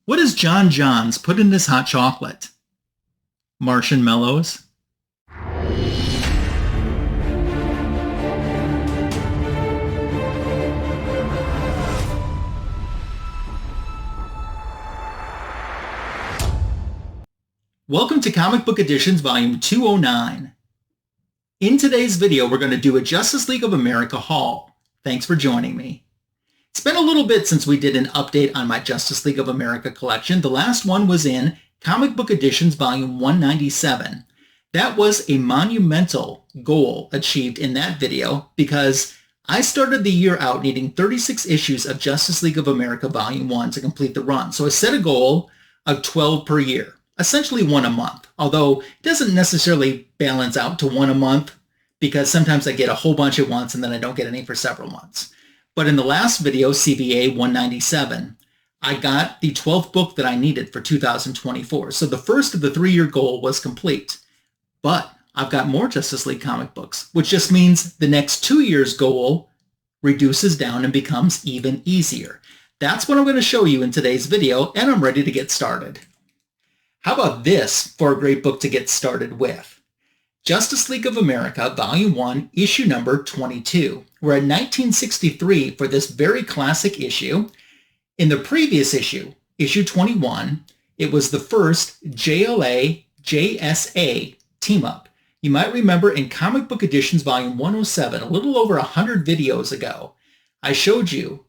What does John Johns put in his hot chocolate? Marshmallows. Welcome to Comic Book Editions Volume 209. In today's video, we're going to do a Justice League of America haul. Thanks for joining me. It's been a little bit since we did an update on my Justice League of America collection. The last one was in Comic Book Editions Volume 197. That was a monumental goal achieved in that video because I started the year out needing 36 issues of Justice League of America Volume 1 to complete the run. So I set a goal of 12 per year. Essentially one a month, although it doesn't necessarily balance out to one a month because sometimes I get a whole bunch at once and then I don't get any for several months. But in the last video, CVA 197, I got the 12th book that I needed for 2024. So the first of the 3-year goal was complete. But I've got more Justice League comic books, which just means the next 2 years goal reduces down and becomes even easier. That's what I'm going to show you in today's video, and I'm ready to get started. How about this for a great book to get started with? Justice League of America, Volume 1, issue number 22. We're at 1963 for this very classic issue. In the previous issue, issue 21, it was the first JLA-JSA team-up. You might remember in Comic Book Editions Volume 107, a little over 100 videos ago, I showed you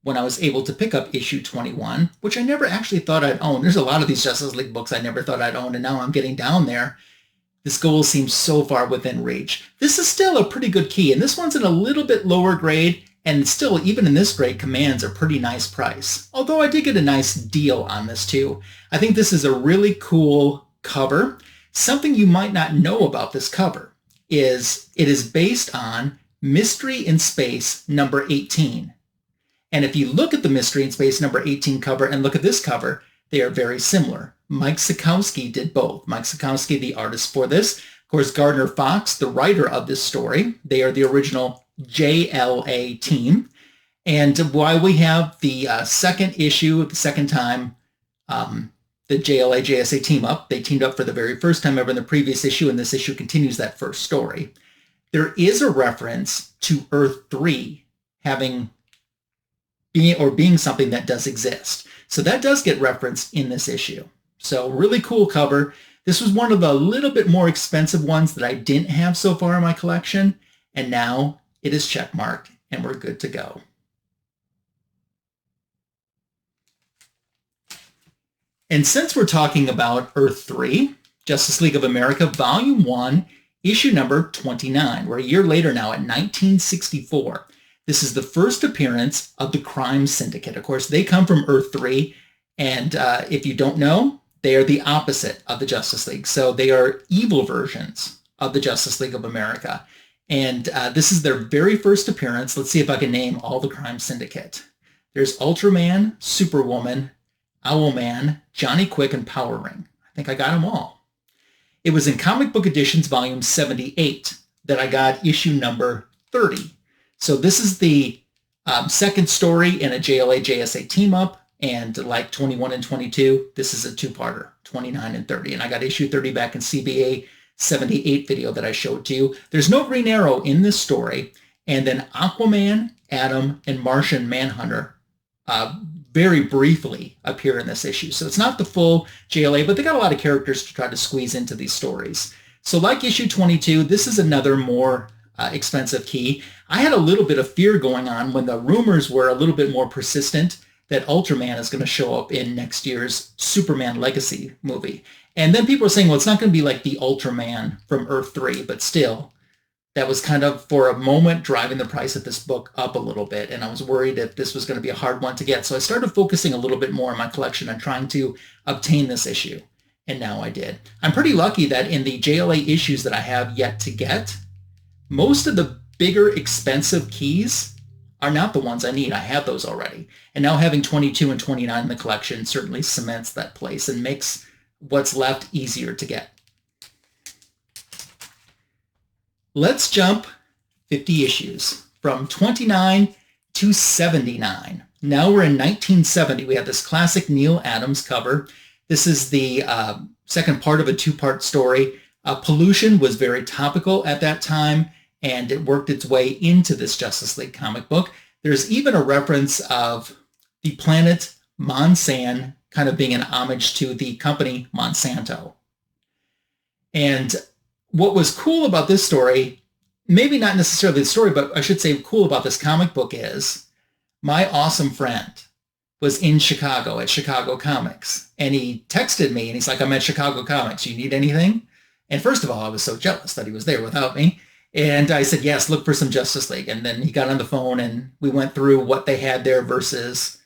when I was able to pick up issue 21, which I never actually thought I'd own. There's a lot of these Justice League books I never thought I'd own, and now I'm getting down there. This goal seems so far within reach. This is still a pretty good key, and this one's in a little bit lower grade, and still, even in this grade, commands a pretty nice price. Although I did get a nice deal on this too. I think this is a really cool cover. Something you might not know about this cover is it is based on Mystery in Space number 18. And if you look at the Mystery in Space number 18 cover and look at this cover, they are very similar. Mike Sekowsky did both. Mike Sekowsky, the artist for this. Of course, Gardner Fox, the writer of this story. They are the original JLA team. And while we have the second issue, the second time the JLA-JSA team up, they teamed up for the very first time ever in the previous issue, and this issue continues that first story. There is a reference to Earth 3 being something that does exist. So that does get referenced in this issue. So really cool cover. This was one of the little bit more expensive ones that I didn't have so far in my collection. And now it is checkmarked and we're good to go. And since we're talking about Earth 3, Justice League of America, Volume 1, issue number 29. We're a year later now at 1964. This is the first appearance of the Crime Syndicate. Of course, they come from Earth 3, and if you don't know, they are the opposite of the Justice League. So they are evil versions of the Justice League of America. And this is their very first appearance. Let's see if I can name all the Crime Syndicate. There's Ultraman, Superwoman, Owlman, Johnny Quick, and Power Ring. I think I got them all. It was in Comic Book Editions Volume 78 that I got issue number 30. So this is the second story in a JLA-JSA team-up, and like 21 and 22, this is a two-parter, 29 and 30. And I got issue 30 back in CBA 78 video that I showed to you. There's no Green Arrow in this story, and then Aquaman, Atom, and Martian Manhunter very briefly appear in this issue. So it's not the full JLA, but they got a lot of characters to try to squeeze into these stories. So like issue 22, this is another more expensive key. I had a little bit of fear going on when the rumors were a little bit more persistent that Ultraman is going to show up in next year's Superman Legacy movie. And then people were saying, well, it's not going to be like the Ultraman from Earth 3, but still, that was kind of, for a moment, driving the price of this book up a little bit. And I was worried if this was going to be a hard one to get. So I started focusing a little bit more on my collection and trying to obtain this issue. And now I did. I'm pretty lucky that in the JLA issues that I have yet to get, most of the bigger, expensive keys are not the ones I need. I have those already. And now having 22 and 29 in the collection certainly cements that place and makes what's left easier to get. Let's jump 50 issues from 29 to 79. Now we're in 1970. We have this classic Neal Adams cover. This is the second part of a two-part story. Pollution was very topical at that time, and it worked its way into this Justice League comic book. There's even a reference of the planet Monsan kind of being an homage to the company Monsanto. And what was cool about this story, maybe not necessarily the story, but I should say cool about this comic book is my awesome friend was in Chicago at Chicago Comics. And he texted me and he's like, I'm at Chicago Comics. You need anything? And first of all, I was so jealous that he was there without me. And I said, yes, look for some Justice League. And then he got on the phone and we went through what they had there versus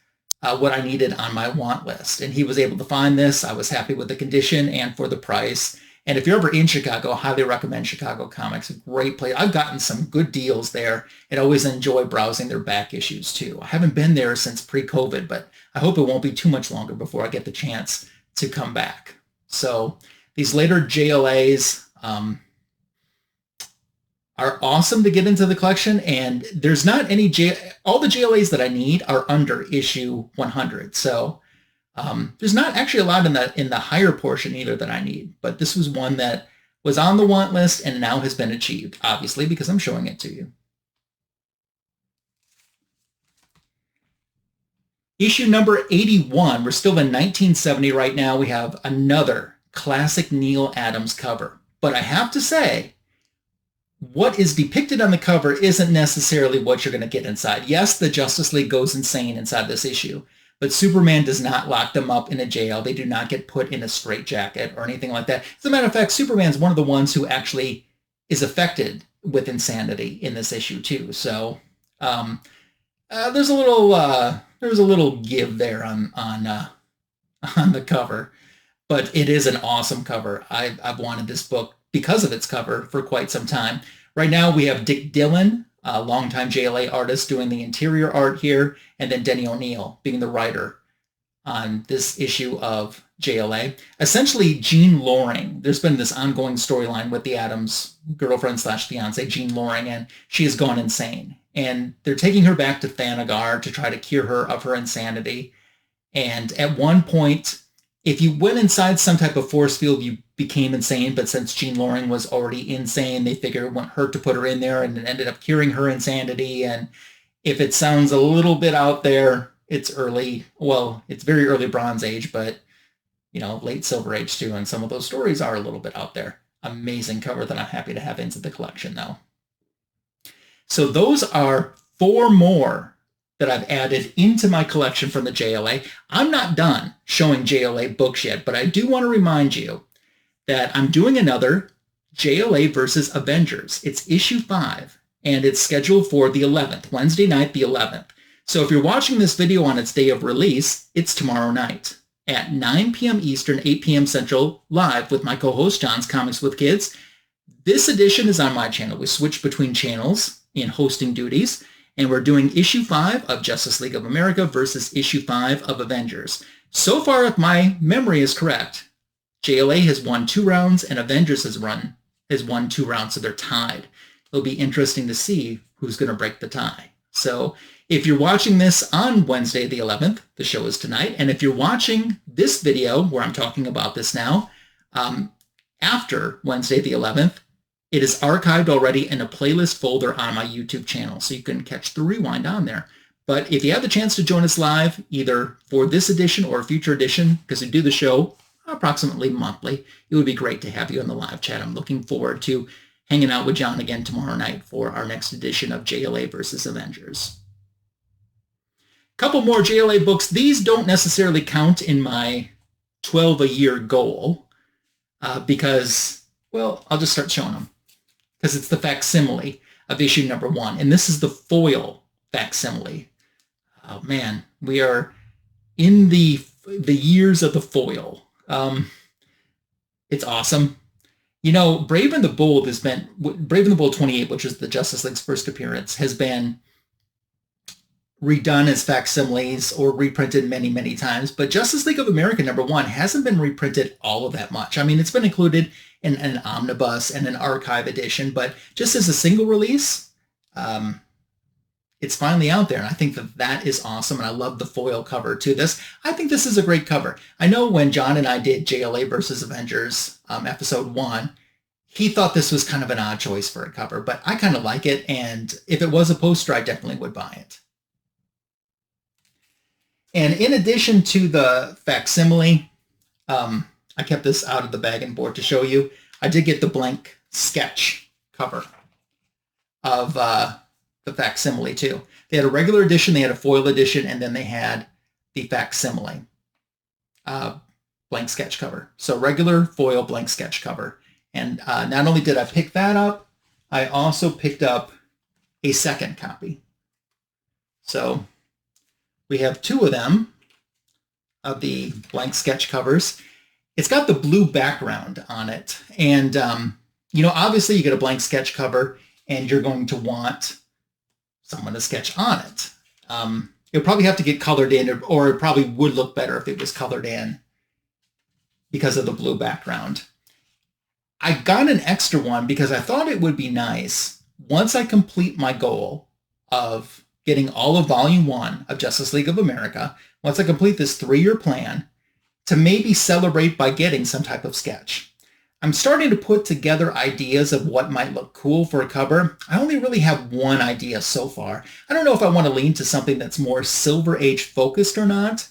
what I needed on my want list. And he was able to find this. I was happy with the condition and for the price. And if you're ever in Chicago, I highly recommend Chicago Comics. A great place. I've gotten some good deals there and always enjoy browsing their back issues too. I haven't been there since pre-COVID, but I hope it won't be too much longer before I get the chance to come back. So these later JLAs are awesome to get into the collection, and there's not any all the JLAs that I need are under issue 100. So there's not actually a lot in the higher portion either that I need, but this was one that was on the want list and now has been achieved, obviously, because I'm showing it to you. Issue number 81. We're still in 1970 right now. We have another classic Neal Adams cover. But I have to say, what is depicted on the cover isn't necessarily what you're going to get inside. Yes, the Justice League goes insane inside this issue, but Superman does not lock them up in a jail. They do not get put in a straitjacket or anything like that. As a matter of fact, Superman's one of the ones who actually is affected with insanity in this issue too. So there's a little give there on the cover, but it is an awesome cover. I've wanted this book because of its cover for quite some time. Right now we have Dick Dillon, a longtime JLA artist, doing the interior art here, and then Denny O'Neil being the writer on this issue of JLA. Essentially, Jean Loring, there's been this ongoing storyline with the Adams girlfriend slash fiance, Jean Loring, and she has gone insane. And they're taking her back to Thanagar to try to cure her of her insanity. And at one point, if you went inside some type of force field, you became insane. But since Jean Loring was already insane, they figured it wouldn't hurt to put her in there, and it ended up curing her insanity. And if it sounds a little bit out there, it's early. Well, it's very early Bronze Age, but late Silver Age too. And some of those stories are a little bit out there. Amazing cover that I'm happy to have into the collection though. So those are 4 more that I've added into my collection from the JLA. I'm not done showing JLA books yet, but I do want to remind you that I'm doing another JLA versus Avengers. It's issue 5, and it's scheduled for the 11th, Wednesday night, the 11th. So if you're watching this video on its day of release, it's tomorrow night at 9 p.m. Eastern, 8 p.m. Central, live with my co-host, John's Comics with Kids. This edition is on my channel. We switch between channels in hosting duties, and we're doing issue 5 of Justice League of America versus issue 5 of Avengers. So far, if my memory is correct, JLA has won 2 rounds and Avengers has won 2 rounds, so they're tied. It'll be interesting to see who's going to break the tie. So if you're watching this on Wednesday the 11th, the show is tonight, and if you're watching this video where I'm talking about this now, after Wednesday the 11th, it is archived already in a playlist folder on my YouTube channel, so you can catch the rewind on there. But if you have the chance to join us live, either for this edition or a future edition, because we do the show approximately monthly, it would be great to have you in the live chat. I'm looking forward to hanging out with John again tomorrow night for our next edition of JLA versus Avengers. Couple more JLA books. These don't necessarily count in my 12-a-year goal because, well, I'll just start showing them. Because it's the facsimile of issue number 1. And this is the foil facsimile. Oh, man. We are in the years of the foil. It's awesome. Brave and the Bold has been... Brave and the Bold 28, which is the Justice League's first appearance, has been redone as facsimiles or reprinted many, many times. But Justice League of America number 1 hasn't been reprinted all of that much. I mean, it's been included in an omnibus and an archive edition, but just as a single release, it's finally out there, and I think that that is awesome, and I love the foil cover to this. I think this is a great cover. I know when John and I did JLA versus Avengers episode 1, he thought this was kind of an odd choice for a cover, but I kind of like it, and if it was a poster, I definitely would buy it. And in addition to the facsimile, I kept this out of the bag and board to show you. I did get the blank sketch cover of the facsimile too. They had a regular edition, they had a foil edition, and then they had the facsimile blank sketch cover. So regular, foil, blank sketch cover. And not only did I pick that up, I also picked up a second copy. So we have 2 of them, of the blank sketch covers. It's got the blue background on it. And, you know, obviously you get a blank sketch cover and you're going to want someone to sketch on it. It'll probably have to get colored in, or it probably would look better if it was colored in because of the blue background. I got an extra one because I thought it would be nice, once I complete my goal of getting all of Volume 1 of Justice League of America, once I complete this 3-year plan, to maybe celebrate by getting some type of sketch. I'm starting to put together ideas of what might look cool for a cover. I only really have one idea so far. I don't know if I want to lean to something that's more Silver Age focused or not.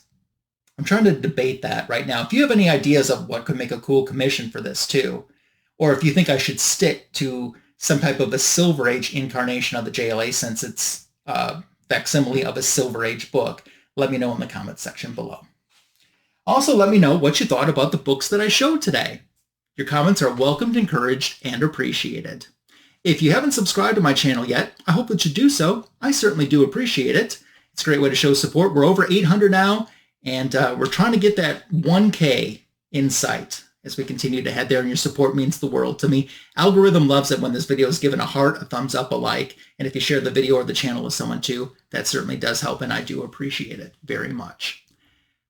I'm trying to debate that right now. If you have any ideas of what could make a cool commission for this too, or if you think I should stick to some type of a Silver Age incarnation of the JLA since it's facsimile of a Silver Age book, let me know in the comments section below. Also, let me know what you thought about the books that I showed today. Your comments are welcomed, encouraged, and appreciated. If you haven't subscribed to my channel yet, I hope that you do so. I certainly do appreciate it. It's a great way to show support. We're over 800 now, and we're trying to get that 1K in sight as we continue to head there, and your support means the world to me. Algorithm loves it when this video is given a heart, a thumbs up, a like, and if you share the video or the channel with someone too, that certainly does help, and I do appreciate it very much.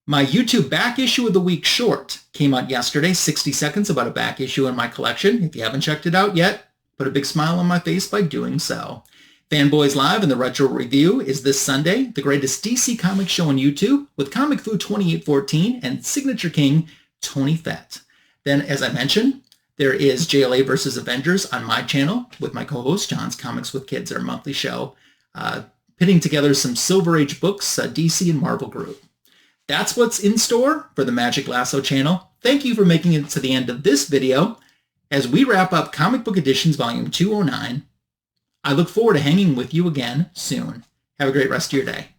My YouTube back issue of the week short came out yesterday, 60 seconds about a back issue in my collection. If you haven't checked it out yet, put a big smile on my face by doing so. Fanboys Live and the Retro Review is this Sunday, the greatest DC comic show on YouTube, with Comic Food 2814 and Signature King Tony Fett. Then, as I mentioned, there is JLA versus Avengers on my channel with my co-host John's Comics with Kids, our monthly show, pitting together some Silver Age books, DC and Marvel group. That's what's in store for the Magic Lasso channel. Thank you for making it to the end of this video. As we wrap up Comic Book Editions Volume 209, I look forward to hanging with you again soon. Have a great rest of your day.